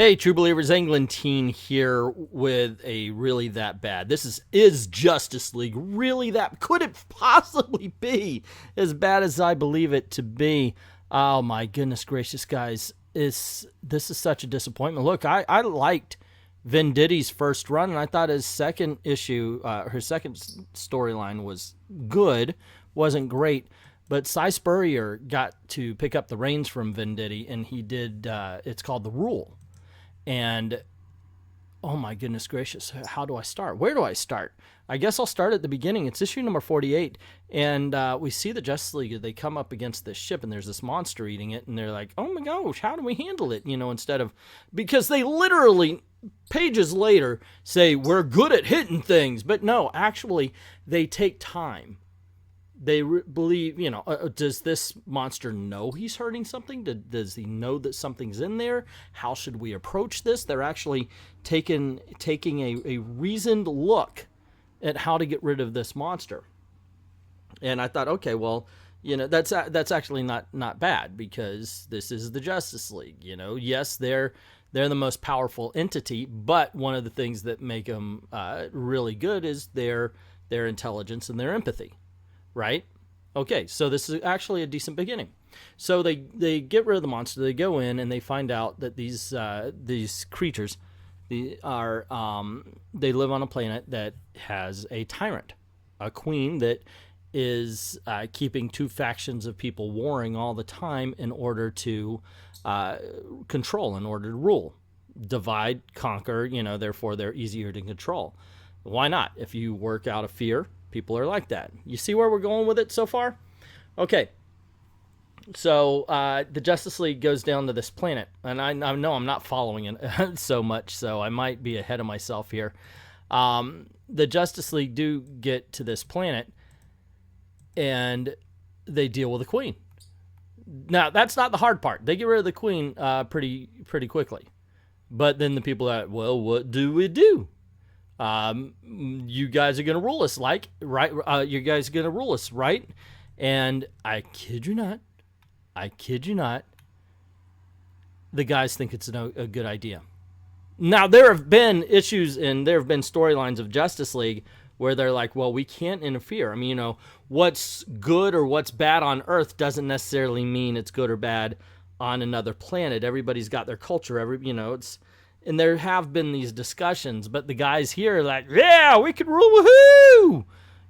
Hey, True Believers, Englentine here with a really that bad. This is Justice League really that? Could it possibly be as bad as I believe it to be? Oh my goodness gracious, guys. This is such a disappointment. Look, I liked Venditti's first run, and I thought his second issue, her second storyline was good, wasn't great. But Cy Spurrier got to pick up the reins from Venditti, and he did, it's called The Rule. And, oh my goodness gracious, how do I start? Where do I start? I guess I'll start at the beginning. It's issue number 48, and we see the Justice League. They come up against this ship, and there's this monster eating it, and they're like, oh my gosh, how do we handle it? You know, instead of, because they literally, pages later, say, we're good at hitting things. But no, actually, they take time. They believe, you know, does this monster know he's hurting something? Does he know that something's in there? How should we approach this? They're actually taking a reasoned look at how to get rid of this monster. And I thought, okay, well, you know, that's actually not bad, because this is the Justice League. You know, yes, they're the most powerful entity, but one of the things that make them really good is their intelligence and their empathy. Right? Okay, so this is actually a decent beginning. So they get rid of the monster. They go in and they find out that these creatures, they live on a planet that has a tyrant, a queen that is keeping two factions of people warring all the time in order to control, in order to rule, divide, conquer. You know, therefore they're easier to control. Why not? If you work out of fear, people are like that. You see where we're going with it so far? Okay. So the Justice League goes down to this planet, and I know I'm not following it so much, so I might be ahead of myself here. The Justice League do get to this planet, and they deal with the Queen. Now, that's not the hard part. They get rid of the Queen pretty quickly. But then the people are like, well, what do we do? You guys are going to rule us, right? You guys are going to rule us, right? And I kid you not, the guys think it's a good idea. Now, there have been issues and there have been storylines of Justice League where they're like, well, we can't interfere. I mean, you know, what's good or what's bad on Earth doesn't necessarily mean it's good or bad on another planet. Everybody's got their culture. And there have been these discussions, but the guys here are like, yeah, we can rule, woohoo!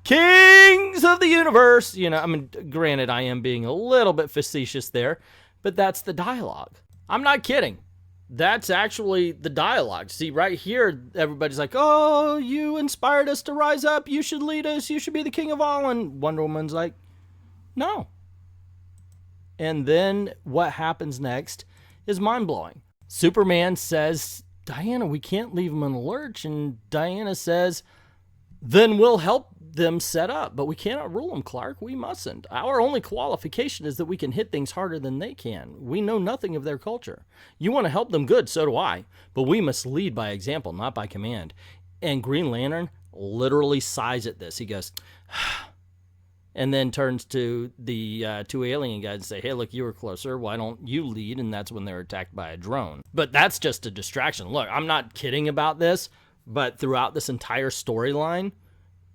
Kings of the universe! You know, I mean, granted, I am being a little bit facetious there, but that's the dialogue. I'm not kidding. That's actually the dialogue. See, right here, everybody's like, oh, you inspired us to rise up. You should lead us. You should be the king of all. And Wonder Woman's like, no. And then what happens next is mind-blowing. Superman says, Diana, we can't leave them in a lurch. And Diana says, then we'll help them set up. But we cannot rule them, Clark. We mustn't. Our only qualification is that we can hit things harder than they can. We know nothing of their culture. You want to help them, good, so do I. But we must lead by example, not by command. And Green Lantern literally sighs at this. He goes, and then turns to the two alien guys and say, hey, look, you were closer. Why don't you lead? And that's when they're attacked by a drone. But that's just a distraction. Look, I'm not kidding about this, but throughout this entire storyline,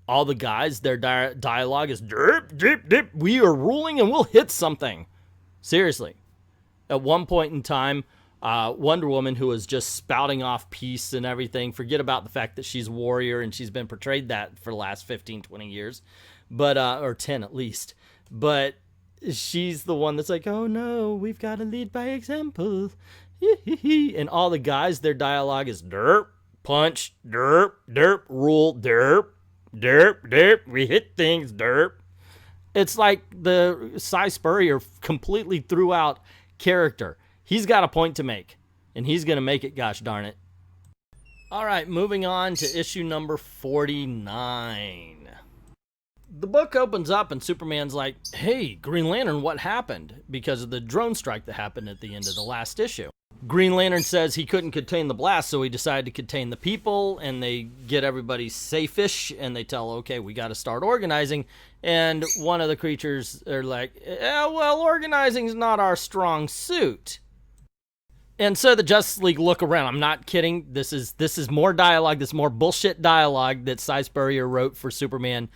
all the guys, their dialogue is, derp, dip, dip, we are ruling and we'll hit something. Seriously. At one point in time, Wonder Woman, who was just spouting off peace and everything, forget about the fact that she's a warrior and she's been portrayed that for the last 15, 20 years. But, or 10 at least. But she's the one that's like, oh no, we've got to lead by example. And all the guys, their dialogue is derp, punch, derp, derp, rule, derp, derp, derp, we hit things, derp. It's like the Cy Spurrier completely threw out character. He's got a point to make, and he's going to make it, gosh darn it. All right, moving on to issue number 49. The book opens up and Superman's like, hey, Green Lantern, what happened? Because of the drone strike that happened at the end of the last issue. Green Lantern says he couldn't contain the blast, so he decided to contain the people, and they get everybody safe-ish, and they tell, okay, we got to start organizing. And one of the creatures are like, well, organizing's not our strong suit. And so the Justice League look around. I'm not kidding. This is more dialogue. This is more bullshit dialogue that Cy Spurrier wrote for Superman.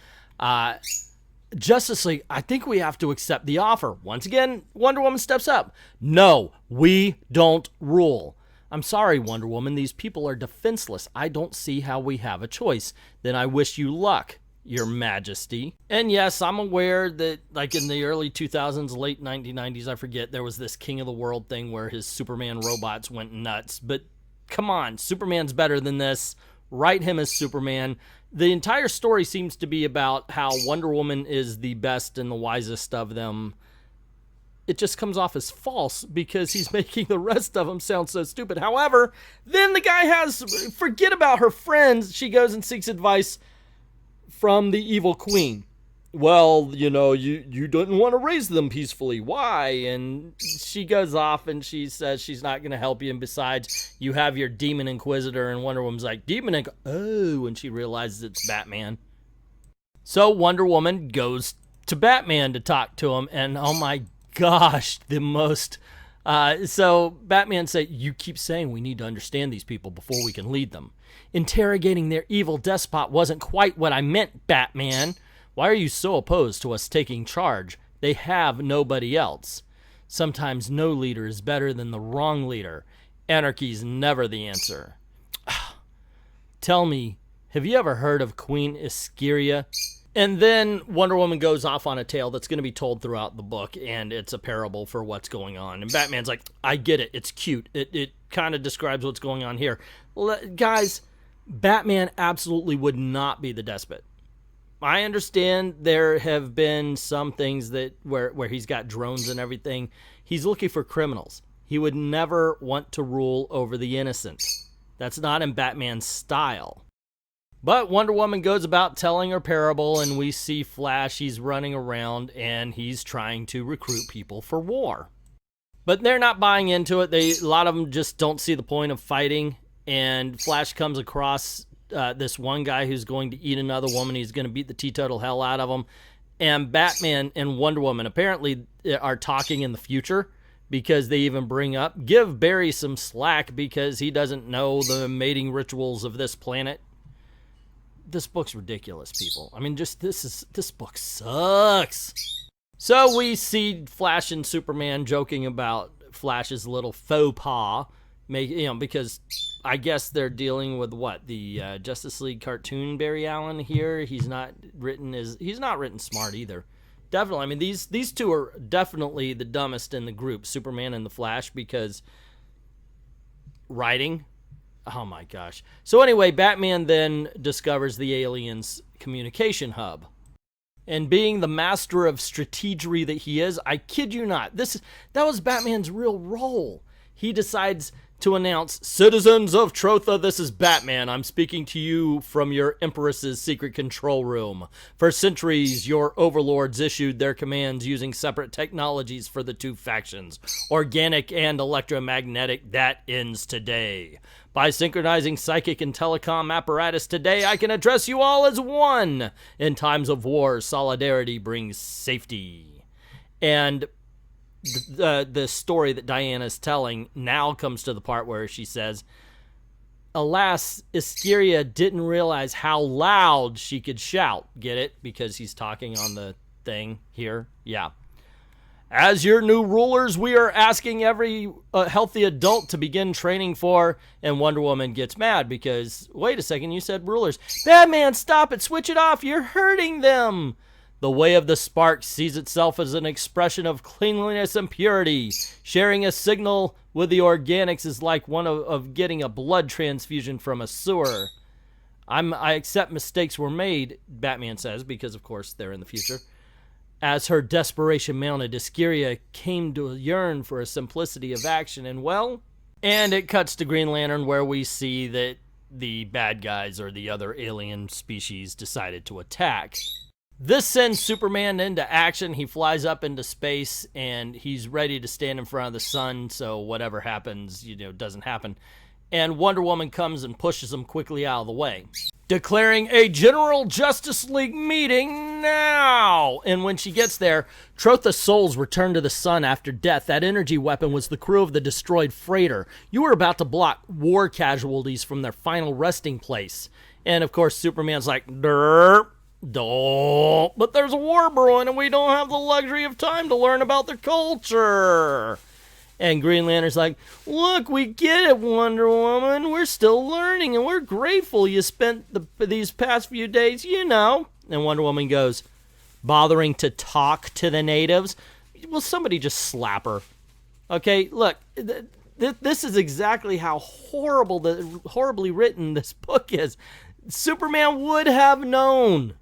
Justice League, I think we have to accept the offer. Once again, Wonder Woman steps up. No, we don't rule. I'm sorry, Wonder Woman. These people are defenseless. I don't see how we have a choice. Then I wish you luck, Your Majesty. And yes, I'm aware that like in the early 2000s, late 1990s, I forget, there was this King of the World thing where his Superman robots went nuts. But come on, Superman's better than this. Write him as Superman. The entire story seems to be about how Wonder Woman is the best and the wisest of them. It just comes off as false because he's making the rest of them sound so stupid. However, then the guy forget about her friends. She goes and seeks advice from the evil queen. Well, you know, you didn't want to raise them peacefully. Why? And she goes off and she says she's not going to help you. And besides, you have your Demon Inquisitor. And Wonder Woman's like, Demon Inquisitor? Oh, and she realizes it's Batman. So Wonder Woman goes to Batman to talk to him. And oh my gosh, the most... so Batman said, you keep saying we need to understand these people before we can lead them. Interrogating their evil despot wasn't quite what I meant, Batman. Why are you so opposed to us taking charge? They have nobody else. Sometimes no leader is better than the wrong leader. Anarchy's never the answer. Tell me, have you ever heard of Queen Iskeria? And then Wonder Woman goes off on a tale that's going to be told throughout the book, and it's a parable for what's going on. And Batman's like, I get it. It's cute. It kind of describes what's going on here. Guys, Batman absolutely would not be the despot. I understand there have been some things that where he's got drones and everything. He's looking for criminals. He would never want to rule over the innocent. That's not in Batman's style. But Wonder Woman goes about telling her parable, and we see Flash. He's running around, and he's trying to recruit people for war. But they're not buying into it. A lot of them just don't see the point of fighting. And Flash comes across this one guy who's going to eat another woman. He's going to beat the teetotal hell out of him. And Batman and Wonder Woman apparently are talking in the future, because they even bring up, give Barry some slack because he doesn't know the mating rituals of this planet. This book's ridiculous, people. I mean, just this book sucks. So we see Flash and Superman joking about Flash's little faux pas, because I guess they're dealing with what, the Justice League cartoon Barry Allen here. He's not written smart either. Definitely, I mean, these two are definitely the dumbest in the group, Superman and the Flash, because writing. Oh my gosh. So anyway, Batman then discovers the aliens' communication hub. And being the master of strategery that he is, I kid you not, that was Batman's real role. He decides to announce, citizens of Trotha, this is Batman. I'm speaking to you from your Empress's secret control room. For centuries, your overlords issued their commands using separate technologies for the two factions, organic and electromagnetic. That ends today. By synchronizing psychic and telecom apparatus today, I can address you all as one. In times of war, solidarity brings safety. And the story that Diana's telling now comes to the part where she says, alas, Iskeria didn't realize how loud she could shout. Get it? Because he's talking on the thing here. Yeah. As your new rulers, we are asking every healthy adult to begin training for... And Wonder Woman gets mad because, wait a second, you said rulers. Batman, stop it. Switch it off. You're hurting them. The way of the spark sees itself as an expression of cleanliness and purity. Sharing a signal with the organics is like one of getting a blood transfusion from a sewer. I accept mistakes were made, Batman says, because of course they're in the future. As her desperation mounted, Iskeria came to yearn for a simplicity of action, and it cuts to Green Lantern, where we see that the bad guys or the other alien species decided to attack. This sends Superman into action. He flies up into space, and he's ready to stand in front of the sun, so whatever happens, doesn't happen. And Wonder Woman comes and pushes him quickly out of the way. declaring a General Justice League meeting now. And when she gets there, Trotha's souls return to the sun after death. That energy weapon was the crew of the destroyed freighter. You were about to block war casualties from their final resting place. And of course, Superman's like, derp. Don't. But there's a war brewing and we don't have the luxury of time to learn about their culture. And Green Lantern's like, look, we get it, Wonder Woman. We're still learning and we're grateful you spent these past few days, you know. And Wonder Woman goes, bothering to talk to the natives? Will somebody just slap her? Okay, look, this is exactly how horribly written this book is. Superman would have known.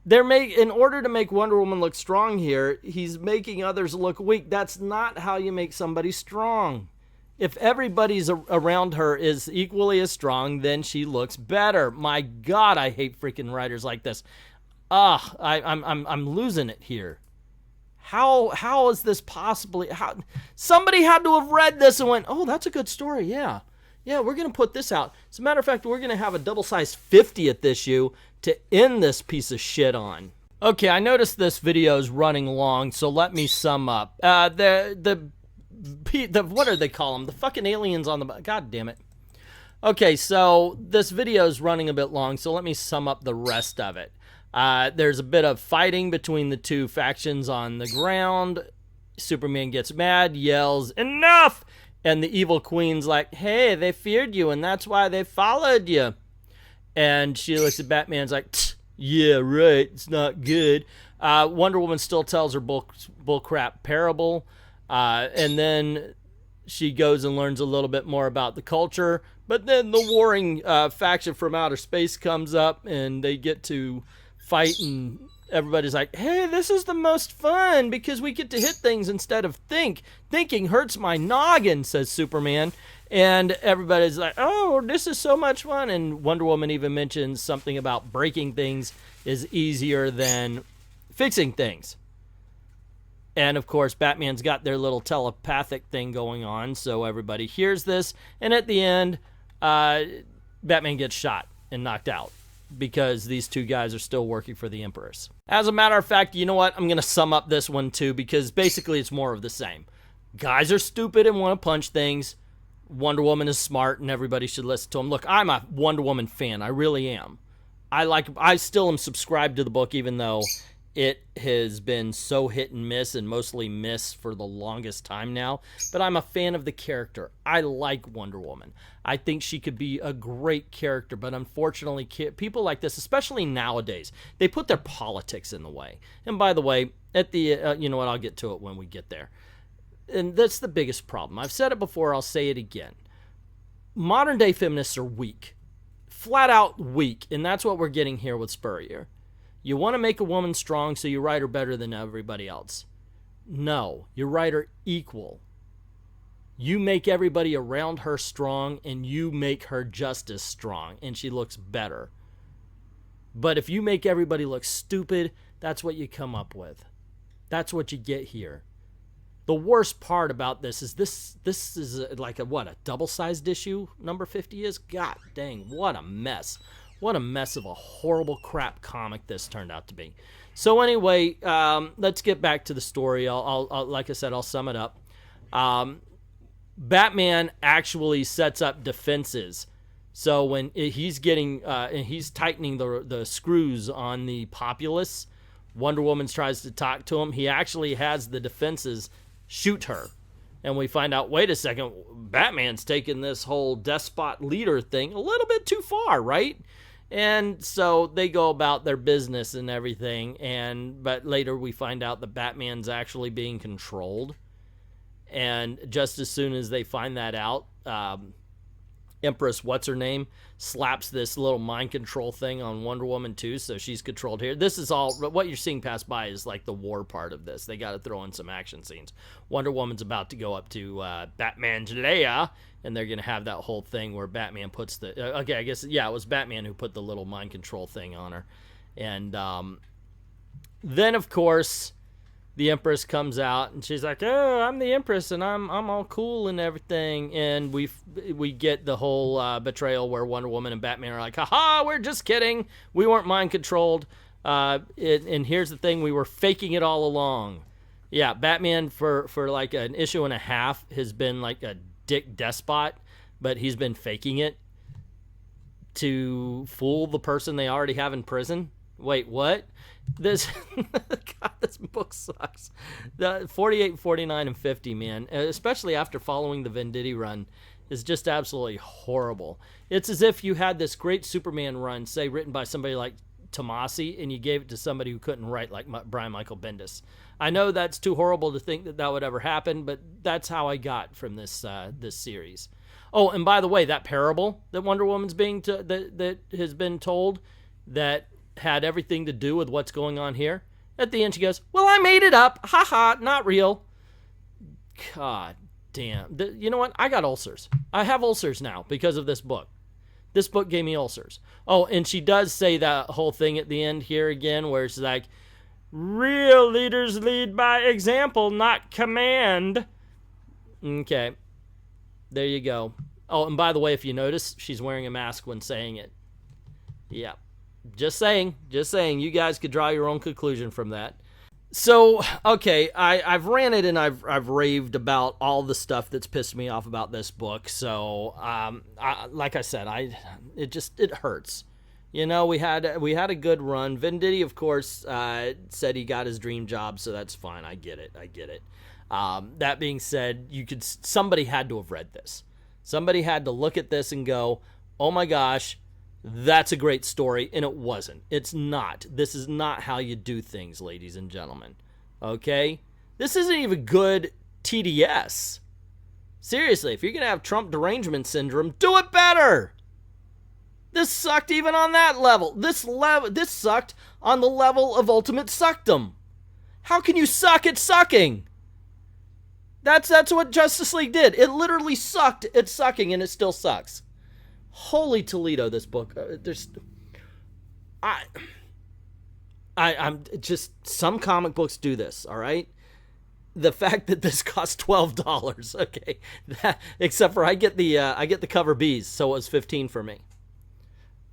In order to make Wonder Woman look strong here, he's making others look weak. That's not how you make somebody strong. If everybody's around her is equally as strong, then she looks better. My God, I hate freaking writers like this. I'm losing it here. How is this possibly? Somebody had to have read this and went, oh, that's a good story. Yeah, we're gonna put this out. As a matter of fact, we're gonna have a double-sized 50th issue to end this piece of shit on. Okay, I noticed this video is running long, so let me sum up. What do they call them? The fucking aliens on the... God damn it. Okay, so this video is running a bit long, so let me sum up the rest of it. There's a bit of fighting between the two factions on the ground. Superman gets mad, yells, enough! And the evil queen's like, hey, they feared you, and that's why they followed you. And she looks at Batman's like, yeah, right, it's not good. Wonder Woman still tells her bullcrap parable. And then she goes and learns a little bit more about the culture. But then the warring faction from outer space comes up and they get to fight. And everybody's like, hey, this is the most fun because we get to hit things instead of think. Thinking hurts my noggin, says Superman. And everybody's like, oh, this is so much fun. And Wonder Woman even mentions something about breaking things is easier than fixing things. And, of course, Batman's got their little telepathic thing going on, so everybody hears this. And at the end, Batman gets shot and knocked out because these two guys are still working for the Empress. As a matter of fact, you know what? I'm going to sum up this one, too, because basically it's more of the same. Guys are stupid and want to punch things. Wonder Woman is smart and everybody should listen to him. Look, I'm a Wonder Woman fan. I really am. I still am subscribed to the book even though it has been so hit and miss and mostly miss for the longest time now. But I'm a fan of the character. I like Wonder Woman. I think she could be a great character, but unfortunately people like this, especially nowadays, they put their politics in the way. And by the way, at the you know what, I'll get to it when we get there. And that's the biggest problem. I've said it before, I'll say it again. Modern day feminists are weak. Flat out weak. And that's what we're getting here with Spurrier. You want to make a woman strong so you write her better than everybody else. No, you write her equal. You make everybody around her strong and you make her just as strong and she looks better. But if you make everybody look stupid, that's what you come up with. That's what you get here. The worst part about this is like a double-sized issue number 50 is? God dang, what a mess. What a mess of a horrible crap comic this turned out to be. So anyway, let's get back to the story. I'll like I said, I'll sum it up. Batman actually sets up defenses. So when he's he's tightening the screws on the populace, Wonder Woman tries to talk to him. He actually has the defenses shoot her. And we find out, wait a second, Batman's taking this whole despot leader thing a little bit too far, right? And so they go about their business and everything, but later we find out that Batman's actually being controlled. And just as soon as they find that out, Empress, what's her name, slaps this little mind control thing on Wonder Woman too, so she's controlled here. This is all, what you're seeing pass by is like the war part of this. They got to throw in some action scenes. Wonder Woman's about to go up to Batman's lair, and they're going to have that whole thing where Batman puts the, okay, I guess, yeah, it was Batman who put the little mind control thing on her. And then, of course, the Empress comes out and she's like, "Oh, I'm the Empress and I'm all cool and everything." And we get the whole betrayal where Wonder Woman and Batman are like, "Haha, we're just kidding. We weren't mind controlled. And here's the thing, we were faking it all along." Yeah, Batman for like an issue and a half has been like a dick despot, but he's been faking it to fool the person they already have in prison. Wait, what? This God, this book sucks. The 48, 49, and 50, man, especially after following the Venditti run, is just absolutely horrible. It's as if you had this great Superman run, say, written by somebody like Tomasi, and you gave it to somebody who couldn't write, like Brian Michael Bendis. I know that's too horrible to think that would ever happen, but that's how I got from this this series. Oh, and by the way, that parable that Wonder Woman's that has been told that had everything to do with what's going on here. At the end, she goes, "Well, I made it up. Ha ha, not real." God damn. You know what? I got ulcers. I have ulcers now because of this book. This book gave me ulcers. Oh, and she does say that whole thing at the end here again where she's like, "Real leaders lead by example, not command." Okay. There you go. Oh, and by the way, if you notice, she's wearing a mask when saying it. Yeah. Just saying. You guys could draw your own conclusion from that. So, okay, I've ranted and I've raved about all the stuff that's pissed me off about this book. So, like I said, it hurts. You know, we had a good run. Venditti, of course, said he got his dream job, so that's fine. I get it. That being said, somebody had to have read this. Somebody had to look at this and go, "Oh my gosh, that's a great story," and it wasn't. It's not. This is not how you do things, ladies and gentlemen. Okay? This isn't even good TDS. Seriously, if you're going to have Trump derangement syndrome, do it better. This sucked even on that level. This sucked on the level of ultimate suckdom. How can you suck at sucking? That's what Justice League did. It literally sucked at sucking, and it still sucks. Holy Toledo, this book. I'm just, some comic books do this, all right? The fact that this cost $12, okay, except for I get the cover B's, so it was $15 for me.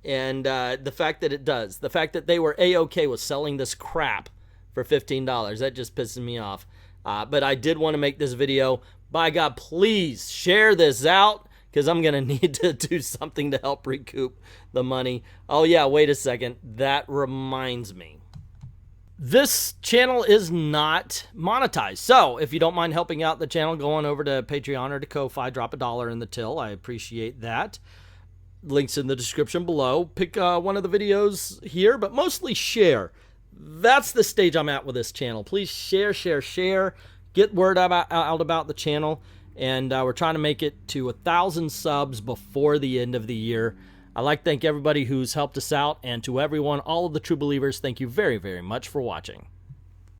And the fact that the fact that they were A-okay with selling this crap for $15, that just pisses me off. But I did want to make this video. By God, please share this out, because I'm going to need to do something to help recoup the money. Oh yeah, wait a second. That reminds me. This channel is not monetized. So if you don't mind helping out the channel, go on over to Patreon or to Ko-Fi, drop $1 in the till. I appreciate that. Links in the description below. Pick one of the videos here, but mostly share. That's the stage I'm at with this channel. Please share. Get word out about the channel. And we're trying to make it to 1,000 subs before the end of the year. I'd like to thank everybody who's helped us out. And to everyone, all of the true believers, thank you very, very much for watching.